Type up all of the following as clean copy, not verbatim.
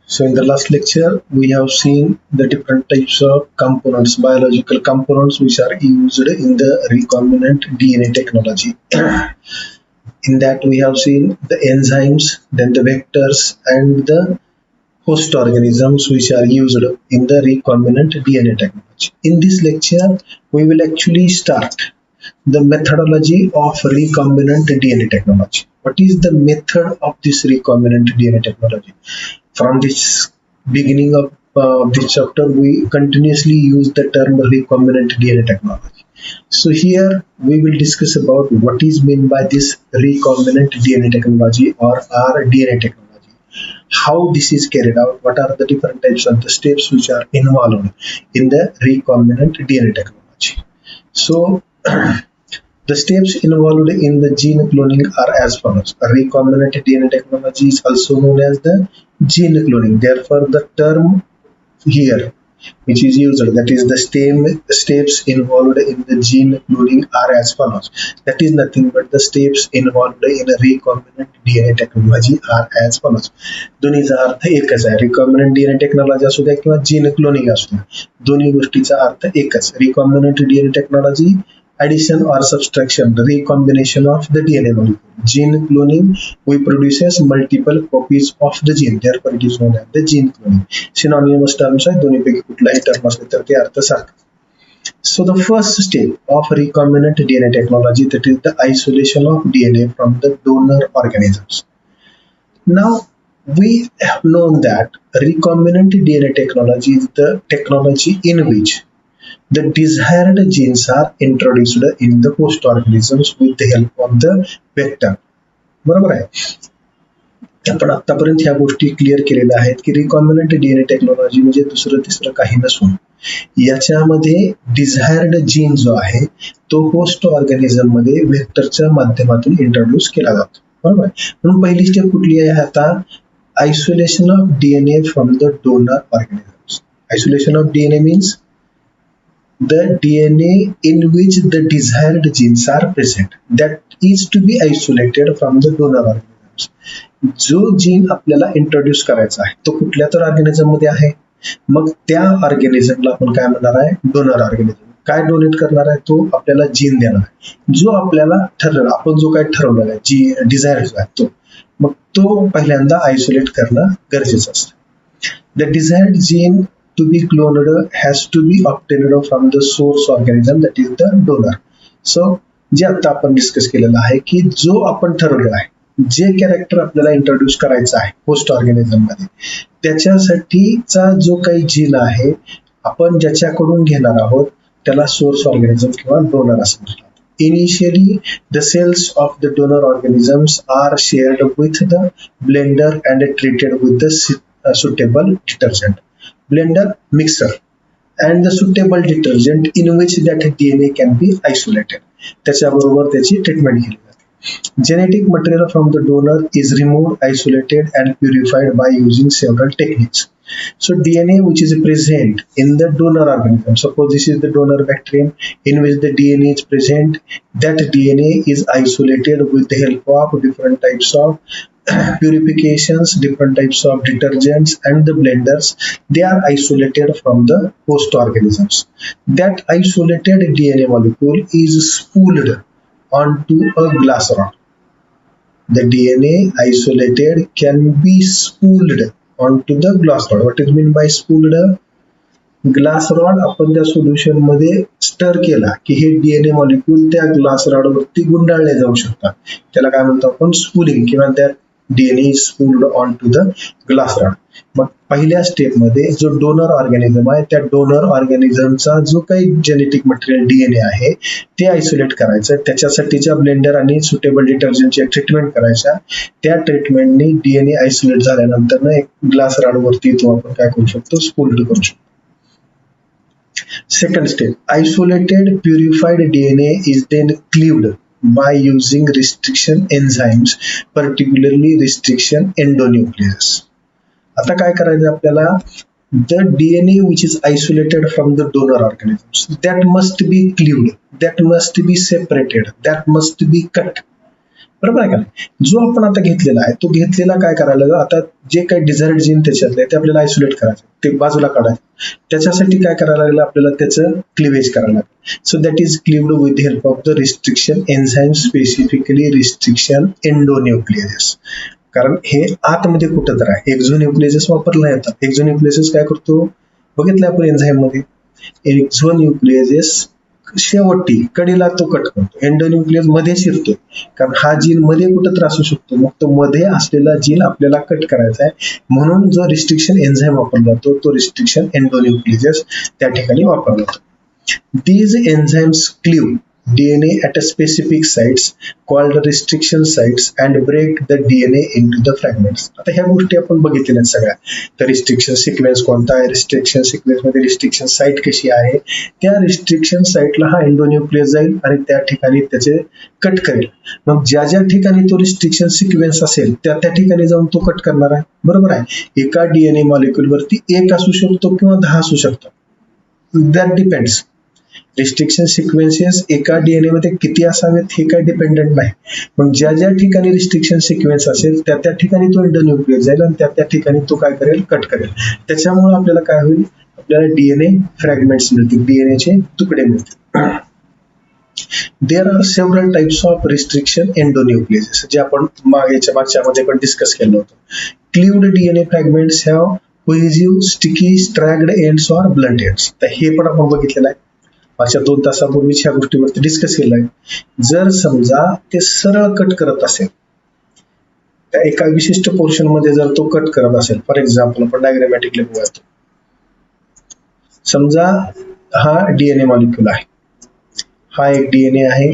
So in the last lecture, we have seen the different types of components, biological components which are used in the recombinant DNA technology. In that we have seen the enzymes, then the vectors and the host organisms which are used in the recombinant DNA technology. In this lecture, we will actually start the methodology of recombinant DNA technology. What is the method of this recombinant DNA technology? From this beginning of this chapter, we continuously use the term recombinant DNA technology. So here we will discuss about what is meant by this recombinant DNA technology or rDNA technology, how this is carried out, what are the different types of the steps which are involved in the recombinant DNA technology. So the steps involved in the gene cloning are as follows. Recombinant DNA technology is also known as the gene cloning. Therefore, the term here which is used, that is the same steps involved in the gene cloning are as follows. That is nothing but the steps involved in a recombinant DNA technology are as follows. दोन्हीचा अर्थ एकच आहे. Recombinant DNA technology असू द्या किंवा gene cloning असू द्या, दोन्ही गोष्टीचा अर्थ एकच. Recombinant DNA technology, addition or subtraction, the recombination of the DNA molecule. Gene cloning, we produces multiple copies of the gene, therefore it is known as the gene cloning. Synonymous terms आहे, दोन्हीपैकी कुठलाही term असले तर ते अर्थ सारखा. So the first step of recombinant DNA technology, that is the isolation of DNA from the donor organisms. Now we have known that recombinant DNA technology is the technology in which the desired genes are introduced in the host organisms with the help of the vector. बरोबर आहे. आपण आतापर्यंत ह्या गोष्टी clear केलेल्या आहेत की recombinant DNA technology म्हणजे दुसरं तिसरं काही नसून याच्यामध्ये डिझायर्ड जीन जो आहे तो होस्ट ऑर्गॅनिझम मध्ये व्हेक्टरच्या माध्यमातून इंट्रोड्यूस केला जातो. बरोबर आहे. म्हणून पहिली स्टेप कुठली आहे आता? Isolation of DNA from the donor organisms. Isolation of DNA means the DNA in which the desired genes are present, that is to be isolated from the donor organisms. जो जीन आपल्याला introduce करायचा आहे तो कुठल्या तर organism मध्ये आहे, मग त्या ऑर्गॅनिझमला आपण काय म्हणणार आहे? Donor organism. काय डोनेट करणार आहे? तो आपल्याला जीन देणार आहे जो आपल्याला ठरवलं, आपण जो काय ठरवलेला आहे, जी डिझायर आहे तो, मग तो पहिल्यांदा आयसोलेट करणं गरजेचं असतं. The desired gene to be cloned has to be obtained from the source organism, that is the donor. So जे आता आपण डिस्कस केलेलं आहे की जो आपण ठरवलेला आहे, जे कॅरेक्टर आपल्याला इंट्रोड्यूस करायचं आहे होस्ट ऑर्गॅनिझम मध्ये, त्याच्यासाठीचा जो काही जीन आहे आपण ज्याच्याकडून घेणार आहोत त्याला सोर्स ऑर्गॅनिझम किंवा डोनर असं म्हणतात. Initially, the cells of the donor organisms are shared with the blender and treated with the suitable detergent. Blender mixer and the suitable detergent in which that DNA can be isolated. त्याच्याबरोबर त्याची treatment केली जाते. Genetic material from the donor is removed, isolated and purified by using several techniques. So DNA which is present in the donor organism, suppose this is the donor bacterium in which the DNA is present, that DNA is isolated with the help of different types of purifications, different types of detergents and the blenders. They are isolated from the host organisms. That isolated DNA molecule is spooled onto a glass rod. The DNA isolated can be spooled onto the glass rod. What is meant by spooled? Glass rod आपण त्या solution मध्ये स्टर केला की हे DNA molecule त्या glass rod वरती गुंडाळले जाऊ शकतात. त्याला काय म्हणतो आपण? स्पूलिंग, किंवा त्या DNA is spooled onto the glass rod. मग पहिल्या स्टेप मध्ये जो डोनर ऑर्गॅनिझम आहे त्या डोनर ऑर्गॅनिझमचा जो काही जेनेटिक मटेरियल डीएनए आहे ते आयसोलेट करायचं. त्याच्यासाठीच्या ब्लेंडर आणि सुटेबल डिटर्जंटची ट्रीटमेंट करायच्या. त्या ट्रीटमेंटनी डीएनए आयसोलेट झाल्यानंतर ना एक ग्लास रॉड वरती तो आपण काय करू शकतो? स्पूल्ड करू शकतो. Second step, isolated purified DNA is then cleaved by using restriction enzymes, particularly restriction endonucleases. आता काय करायचं आपल्याला? The DNA which is isolated from the donor organisms, that must be cleaved, that must be separated, that must be cut. बरोबर आहे का नाही. जो आपण आता घेतलेला आहे तो घेतलेला काय करायला लागेल, आता जे काही डिझायर्ड जीन त्याच्यातले ते आपल्याला आयसोलेट करायचं, ते बाजूला काढायचं. त्याच्यासाठी काय करायला लागेल, आपल्याला त्याचं क्लिवेज करायला लागेल. So that is cleaved with the help of the restriction enzyme, specifically restriction endonucleases. कारण हे आतमध्ये कुठं तर आहे. एक्झोन्यूक्लिएजेस वापरला येतात. एक्झोन्यूक्लिएजेस काय करतो बघितलं आपण एन्झाईम मध्ये. एक्झोन्यूक्लिएजेस शेवटी कडेला तो कट करतो, एंडोन्यूक्लियस मध्ये शिरतो, कारण हा जीन मध्ये कुठं तर असू शकतो. मग तो मध्ये असलेला जीन आपल्याला कट करायचा आहे, म्हणून जो रिस्ट्रिक्शन एन्झाईम वापरला जातो तो रिस्ट्रिक्शन एंडोन्यूक्लिएजेस त्या ठिकाणी वापरला जातो. These enzymes cleave DNA at a specific sites called restriction sites and break the DNA into the fragments. आता ह्या गोष्टी आपण बघितलेल्या आहेत सगळ्या. तर रिस्ट्रिक्शन सिक्वेन्स कोणता आहे, रिस्ट्रिक्शन सिक्वेन्स मध्ये रिस्ट्रिक्शन साईट कशी आहे, त्या रिस्ट्रिक्शन साईटला हा एंडोन्यूक्लियस जाईल आणि त्या ठिकाणी त्याचे कट करेल. मग ज्या ज्या ठिकाणी तो रिस्ट्रिक्शन सिक्वेन्स असेल त्या त्या ठिकाणी जाऊन तो कट करणार आहे. बरोबर आहे. एका डीएनए मॉलिक्युल वरती 1 असू शकतो किंवा 10 असू शकतो. That depends. रिस्ट्रिक्शन सिक्वेन्सेस एका डीएनए मध्ये किती असावेत हे काही डिपेंडेंट नाही. मग ज्या ज्या ठिकाणी रिस्ट्रिक्शन सिक्वेन्स असेल त्या त्या ठिकाणी तो एंडोन्यूक्लियस जाईल आणि त्या त्या ठिकाणी तो काय करेल, कट करेल. त्याच्यामुळे आपल्याला काय होईल, आपल्याला डीएनए फ्रॅगमेंट्स मिळतील, डीएनएचे तुकडे मिळतील. There are several types of restriction endonucleases, जे आपण याच्या मागच्या पण डिस्कस केलं होतं. Cleaved DNA fragments have cohesive, sticky, staggered ends or blunt ends. तर हे पण आपण बघितलेलं आहे. मागच्या 2 तासापूर्वीच ह्या गोष्टीवरती डिस्कस केलं आहे. जर समजा ते सरळ कट करत असेल, त्या एका विशिष्ट पोर्शन मध्ये जर तो कट करत असेल, फॉर एक्झाम्पल आपण डायग्रामॅटिकली बघूयात. समजा हा डीएनए मॉलिक्यूल आहे, हा एक डीएनए आहे,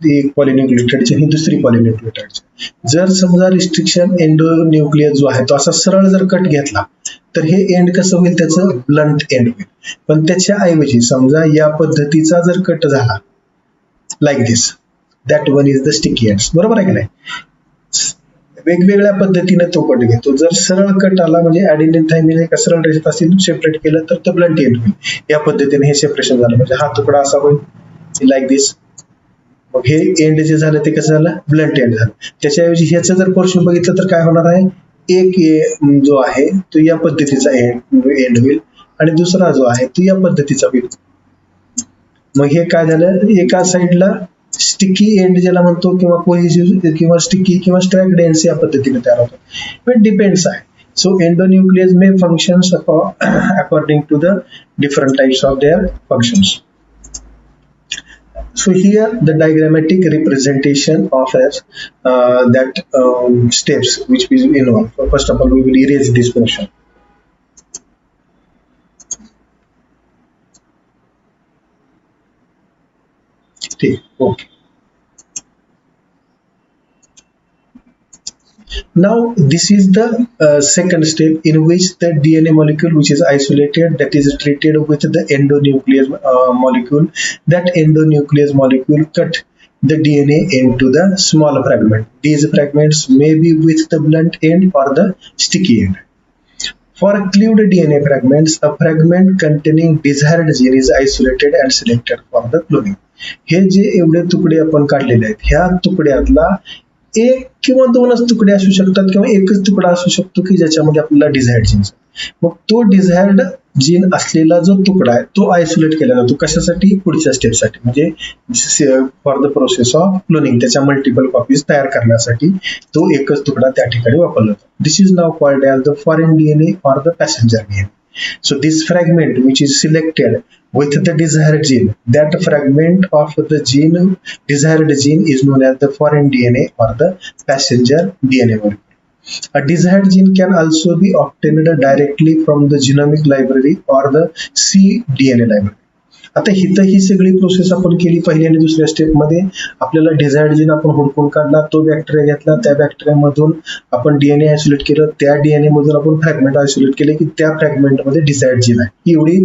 एक पॉलिन्यूक्लियोटाइडची ही दुसरी पॉलिन्यूक्लियोटाइडची. जर समजा रिस्ट्रिक्शन एंडोन्यूक्लियस जो आहे तो असा सरळ जर कट घेतला तर हे एंड कसं होईल, त्याचं ब्लंट एंड होईल. पण त्याच्या ऐवजी समजा या पद्धतीचा जर कट झाला, like this, that one is the sticky ends. बरोबर आहे की नाही. वेगवेगळ्या पद्धतीने तो कट घेतो. जर सरळ कट आला म्हणजे ऍडेनिन थायमिन एका सरळ रेषेत असेल सेपरेट केलं तर तो ब्लंट एंड होईल. या पद्धतीने हे सेपरेशन झालं म्हणजे हा तुकडा असा होईल, लाईक दिस. मग हे एंड जे झालं ते कसं झालं, ब्लंट एंड झालं. त्याच्याऐवजी ह्याचं जर पोर्शन बघितलं तर काय होणार आहे, एक जो आहे तो या पद्धतीचा एंड होईल आणि दुसरा जो आहे तो या पद्धतीचा होईल. मग हे काय झालं, एका साइडला स्टिकी एंड ज्याला म्हणतो किंवा कोहेसिव्ह किंवा स्टिकी किंवा स्ट्रॅक्ड एंड्स या पद्धतीने तयार होतो. पण डिपेंड्स आहे. So endonuclease may functions according to the different types of their functions. So here the diagrammatic representation of that steps which we involve. First of all, we will erase this portion. Okay. Now this is the second step in which the DNA molecule which is isolated, that is treated with the endonuclease molecule. That endonuclease molecule cut the DNA into the small fragment. These fragments may be with the blunt end or the sticky end. For cleaved DNA fragments, a fragment containing desired gene is isolated and selected for the cloning. हे जे एवढे तुकडे आपण काढलेले आहेत, ह्या तुकड्यातला 1 किंवा 2च तुकडे असू शकतात किंवा एकच तुकडा असू शकतो की ज्याच्यामध्ये आपल्याला डिझायर्ड जीन. मग तो डिझायर्ड जीन असलेला जो तुकडा आहे तो आयसोलेट केला जातो. कशासाठी, पुढच्या स्टेपसाठी, म्हणजे for the process of cloning, त्याच्या मल्टिपल कॉपीज तयार करण्यासाठी तो एकच तुकडा त्या ठिकाणी वापरला जातो. दिस इज नाव called as the foreign DNA or the passenger DNA. So this fragment which is selected with the desired gene, that fragment of the desired gene is known as the foreign DNA or the passenger DNA molecule. A desired gene can also be obtained directly from the genomic library or the cDNA library. आता इथं ही सगळी process आपण केली पहिल्या आणि दुसऱ्या step मध्ये. आपल्याला डिझायर्ड जीन आपण हुडकून काढला, तो बॅक्टेरिया घेतला, त्या बॅक्टेरियामधून आपण डीएनए आयसोलेट केलं, त्या डीएनए मधून आपण फ्रॅगमेंट आयसोलेट केले की त्या फ्रॅगमेंट मध्ये डिझायर्ड जीन आहे. एवढी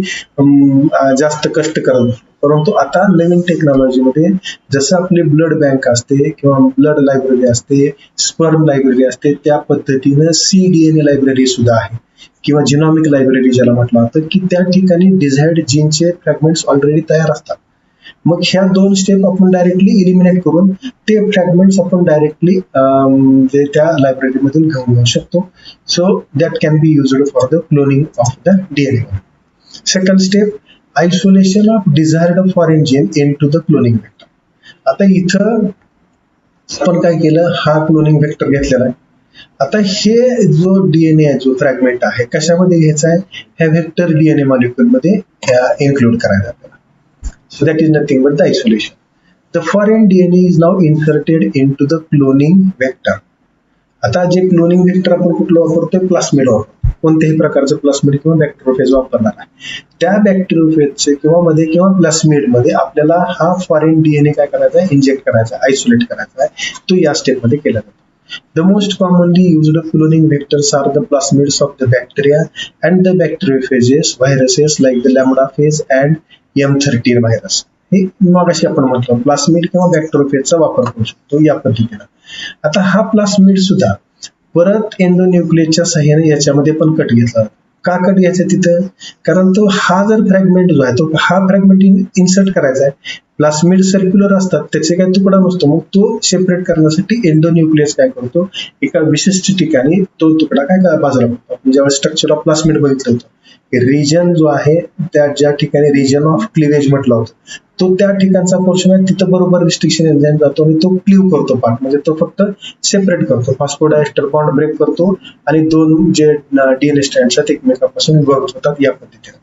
जास्त कष्ट करत. परंतु आता नवीन टेक्नॉलॉजीमध्ये जसं आपली ब्लड बँक असते किंवा ब्लड लायब्ररी असते, स्पर्म लायब्ररी असते, त्या पद्धतीनं cDNA लायब्ररी सुद्धा आहे किंवा जिनॉमिक लायब्ररी ज्याला म्हटलं जातं, की त्या ठिकाणी डिझायर्ड जीनचे फ्रॅगमेंट्स ऑलरेडी तयार असतात. मग ह्या 2 स्टेप आपण डायरेक्टली इलिमिनेट करून ते फ्रॅगमेंट्स आपण डायरेक्टली त्या लायब्ररीमधून घेऊन येऊ शकतो. So that can be used for the cloning of the DNA. Second step, isolation of desired foreign gene into the cloning vector. आता इथं आपण काय केलं, हा क्लोनिंग वेक्टर घेतलेला आहे. आता हे जो DNA आहे, जो फ्रॅगमेंट आहे, कशामध्ये घ्यायचा आहे, ह्या व्हेक्टर DNA मॉलिक्युल मध्ये इन्क्लूड करायचा आपल्याला. So that is nothing but the isolation. The foreign DNA is now inserted into the cloning vector. आता जे क्लोनिंग वेक्टर आपण कुठलं वापरतोय, प्लास्मिड वापरतो. कोणत्याही प्रकारचं प्लास्मिड किंवा बॅक्टेरियोफेज वापरणार आहे. त्या बॅक्टेरियोफेजचे किंवा मध्ये किंवा प्लास्मिड मध्ये आपल्याला हा फॉरेन DNA काय करायचा आहे, इंजेक्ट करायचा, आयसोलेट करायचा आहे. तो या स्टेप मध्ये केला जातो. The most commonly used cloning vectors are the plasmids of the bacteria and the bacteriophages, viruses like the lambda phage and M13 virus. हे मगाशी आपण म्हटलं प्लास्मिड किंवा बॅक्टेरियोफेजचा वापर करू शकतो या पद्धतीने. आता हा प्लास्मिड सुद्धा परत एंडोन्यूक्लियसच्या सहाय्याने याच्यामध्ये पण कट घेतला. का कट घ्यायचा तिथं, कारण तो हा जर फ्रॅगमेंट जो आहे तो हा फ्रॅगमेंट इन्सर्ट करायचा आहे. प्लास्मिड सर्क्युलर असतात, त्याचे काही तुकडा नसतो, मग तो सेपरेट करण्यासाठी एंडोन्यूक्लियस काय करतो, एका विशिष्ट ठिकाणी तो तुकडा काय बाजूला पडतो. आपण ज्यावेळेस स्ट्रक्चर ऑफ प्लास्मिड बघितलं होतं, रिजन जो आहे त्या ज्या ठिकाणी रिजन ऑफ क्लिवेज म्हटलं होतं, तो त्या ठिकाणचा पोर्शन आहे, तिथं बरोबर रिस्ट्रिक्शन एन्झाइम जातो आणि तो क्लीव करतो पार्ट, म्हणजे तो फक्त सेपरेट करतो, फॉस्फोडायस्टर बॉन्ड ब्रेक करतो आणि 2 जे DNA स्ट्रँड्स आहेत एकमेकांपासून विभाग होतात या पद्धतीने.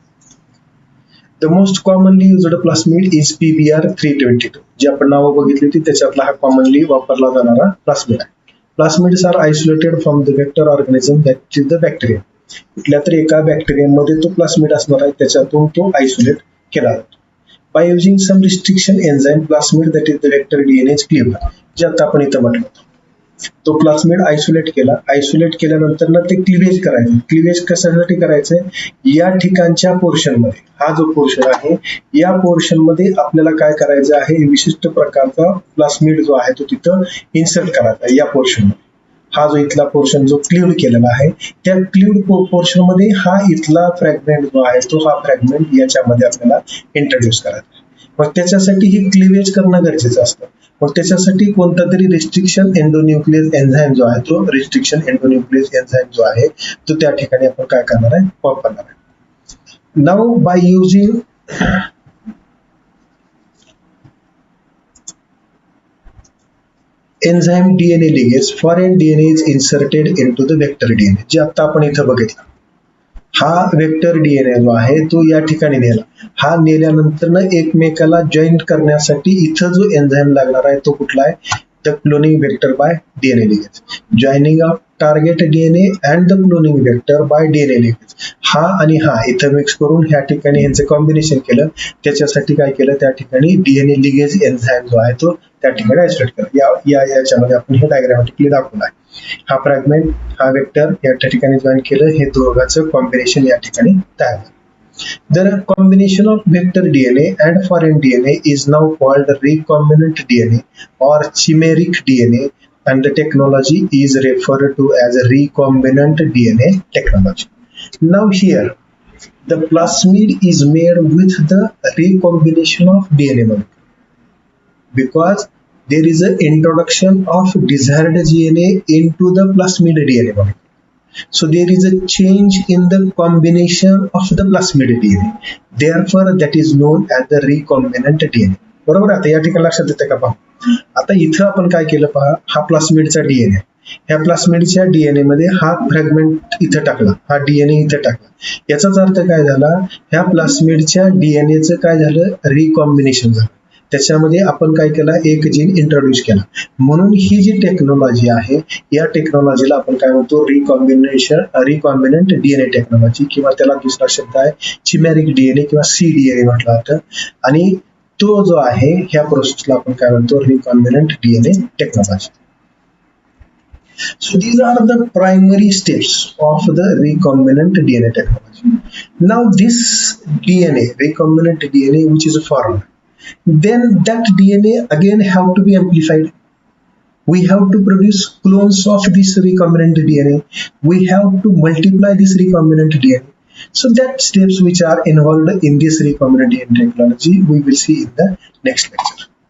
The most commonly used plasmid is PBr322. जे आपण नावं बघितली होती त्याच्यातला हा कॉमनली वापरला जाणारा प्लास्मिड आहे. Plasmids are isolated from the vector organism that is the bacteria. कुठल्या तरी एका बॅक्टेरियामध्ये तो प्लास्मिड असणार आहे, त्याच्यातून तो आयसोलेट केला जातो. By using some restriction enzyme plasmid that is the vector DNA is cleaved. जे आता आपण इथं म्हटलं होतं, तो प्लास्मिड आयसोलेट केला, आयसोलेट केल्यानंतर ना ते क्लिवेज करायचं. क्लिवेज कशासाठी करायचंय, या ठिकाणच्या पोर्शन मध्ये, हा जो पोर्शन आहे या पोर्शन मध्ये आपल्याला काय करायचं आहे, विशिष्ट प्रकारचा प्लास्मिड जो आहे तो तिथं इन्सर्ट करायचा या पोर्शन मध्ये. हा जो इथला पोर्शन जो क्लीव्ड केलेला आहे, त्या क्लीव्ड पोर्शन मध्ये हा इथला फ्रॅगमेंट जो आहे तो हा फ्रॅगमेंट याच्यामध्ये आपल्याला इंट्रोड्यूस करायचा. मग त्याच्यासाठी ही क्लिवेज करणं गरजेचं असतं. मग त्याच्यासाठी कोणता तरी रिस्ट्रिक्शन एंडोन्यूक्लियस एन्झाइम जो आहे, तो रिस्ट्रिक्शन एंडोन्यूक्लियस एन्झाइम जो आहे तो त्या ठिकाणी आपण काय करणार आहे, वापरणार आहे. Now by using enzyme DNA ligase, foreign DNA is inserted into the vector DNA. जे आता आपण इथं बघितलं, हा वेक्टर DNA जो आहे तो या ठिकाणी नेला. हा नेल्यानंतर ना एकमेकाला जॉईंट करण्यासाठी इथं जो एन्झाइम लागणार आहे तो कुठला आहे, the cloning vector by DNA ligase. Joining of target DNA and the cloning vector by DNA ligase. हा आणि हा इथं मिक्स करून ह्या ठिकाणी यांचं कॉम्बिनेशन केलं. त्याच्यासाठी काय केलं, त्या ठिकाणी DNA ligase एन्झाइम जो आहे तो त्या ठिकाणी आयसोलेट करा. याच्यामध्ये आपण हे डायग्रामॅटिकली दाखवलं आहे. हा फ्रॅगमेंट, हा वेक्टर या ठिकाणी जॉईन केलं, हे दोघांचं कॉम्बिनेशन या ठिकाणी तयार झालं. The combination of vector DNA and foreign DNA is now called recombinant DNA or chimeric DNA, and the technology is referred to as recombinant DNA technology. Now here, the plasmid is made with the recombination of DNA molecule, because there is an introduction of desired DNA into the plasmid DNA molecule. So there is a change in the combination of the plasmid DNA. Therefore, that is known as the recombinant DNA. बरोबर. आता या ठिकाणी लक्षात येते का पहा, आता इथं आपण काय केलं पहा, हा प्लास्मिडचा DNA, ह्या प्लास्मिडच्या DNA मध्ये हा फ्रॅगमेंट इथं टाकला, हा DNA इथं टाकला. याचाच अर्थ काय झाला, ह्या प्लास्मिडच्या DNAचं काय झालं, रिकॉम्बिनेशन झालं. त्याच्यामध्ये आपण काय केलं, एक जीन इंट्रोड्यूस केला. म्हणून ही जी टेक्नॉलॉजी आहे, या टेक्नॉलॉजीला आपण काय म्हणतो, रिकॉम्बिनंट DNA टेक्नॉलॉजी, किंवा त्याला दुसरा शब्द आहे चिमॅरिक DNA किंवा cDNA म्हटलं जातं. आणि तो जो आहे ह्या प्रोसेसला आपण काय म्हणतो, recombinant DNA technology. So these are the primary steps of the recombinant DNA technology. Now this DNA, recombinant DNA, which is formed, then that DNA again have to be amplified. We have to produce clones of this recombinant DNA. We have to multiply this recombinant DNA. So that steps which are involved in this recombinant DNA technology we will see in the next lecture.